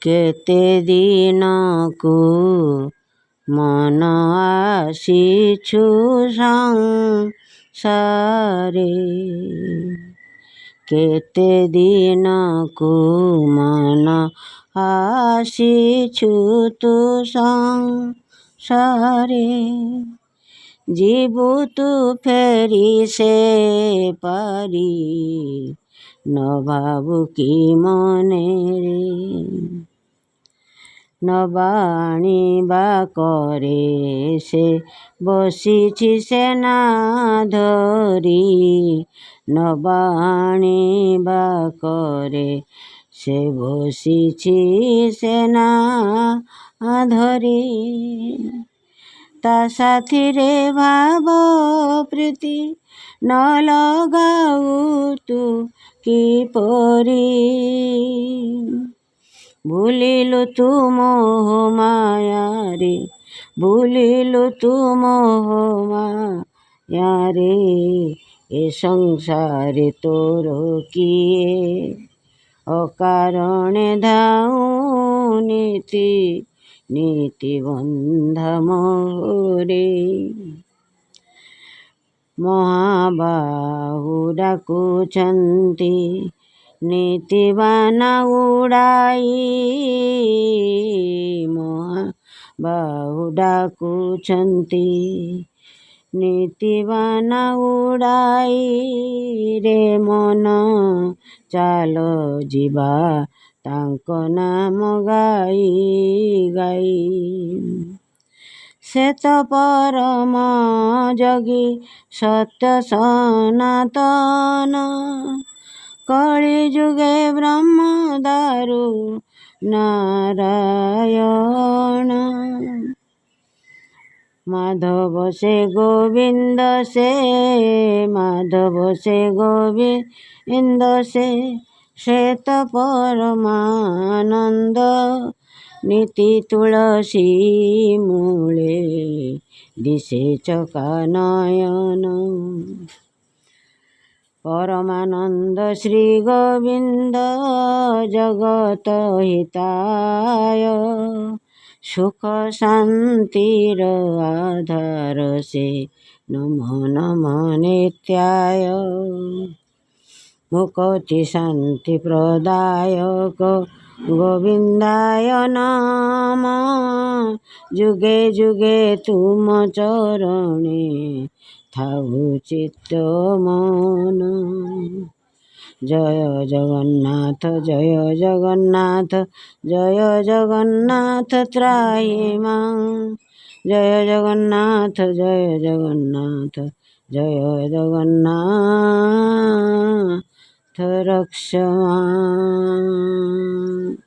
କେତେ ଦିନକୁ ମନ ଆସିଛୁ ସଂସାରେ, କେତେ ଦିନକୁ ମନ ଆସିଛୁ ତୁ ସଂସାରେ। ଯିବୁ ତୁ ଫେରି ସେ ପାରି, ନ ଭାବୁ କି ମନେରେ। ନବା ଆଣିବା କରେ ସେ ବସିଛି ସେନା ଧରି, ନବା ଆଣିବା କରେ ସେ ବସିଛି ସେନା ଧରି। ତା ସାଥିରେ ଭାବ ପ୍ରୀତି ନ ଲଗାଉ ତୁ କିପରି। ଭୁଲିଲୁ ତୁ ମୋହ ମାୟାରେ, ଭୁଲିଲୁ ତୁ ମୋହ ମାୟାରେ। ଏ ସଂସାରେ ତୋର କିଏ ଅକାରଣେ ଧାଉଁ ନୀତି ନୀତି ବନ୍ଧା ମୋରେ। ମହାବାହୁ ଡାକୁଛନ୍ତି ନୀତିବାନ ଉଡ଼ାଇ, ମହାବାହୁ ଡାକୁଛନ୍ତି ନୀତିବାନ ଉଡ଼ାଇ। ରେ ମନ ଚାଲ ଯିବା ତାଙ୍କ ନାମ ଗାଇ ଗାଇ। ସେ ତ ପରମ ଯୋଗୀ ସତ୍ୟ ସନାତନ, କଳି ଯୁଗେ ବ୍ରହ୍ମ ଦାରୁ ନାରାୟଣ। ମାଧବ ସେ ଗୋବିନ୍ଦ ସେ, ମାଧବ ସେ ଗୋବିନ୍ଦ ସେ, ସେ ତ ପରମାନନ୍ଦ ନୀତି ତୁଳସୀ ମୂଳେ ଦିଶେ ଚକା ନୟନ। ପରମାନନ୍ଦ ଶ୍ରୀ ଗୋବିନ୍ଦ ଜଗତ ହିତାୟ, ସୁଖ ଶାନ୍ତିର ଆଧାର ସେ ନମଃ ନମଃ ନିତ୍ୟାୟ। ମୁକ୍ତି ଶାନ୍ତି ପ୍ରଦାୟକ ଗୋବିନ୍ଦାୟ ନମଃ। ଯୁଗେ ଯୁଗେ ତୁମ ଚରଣେ ଥାଉ ଚିତ୍ତ ମନ। ଜୟ ଜଗନ୍ନାଥ ଜୟ ଜଗନ୍ନାଥ, ଜୟ ଜଗନ୍ନାଥ ତ୍ରାହି ମାଂ। ଜୟ ଜଗନ୍ନାଥ ଜୟ ଜଗନ୍ନାଥ, ଜୟ ଜଗନ୍ନାଥ ରକ୍ଷ ମାଂ।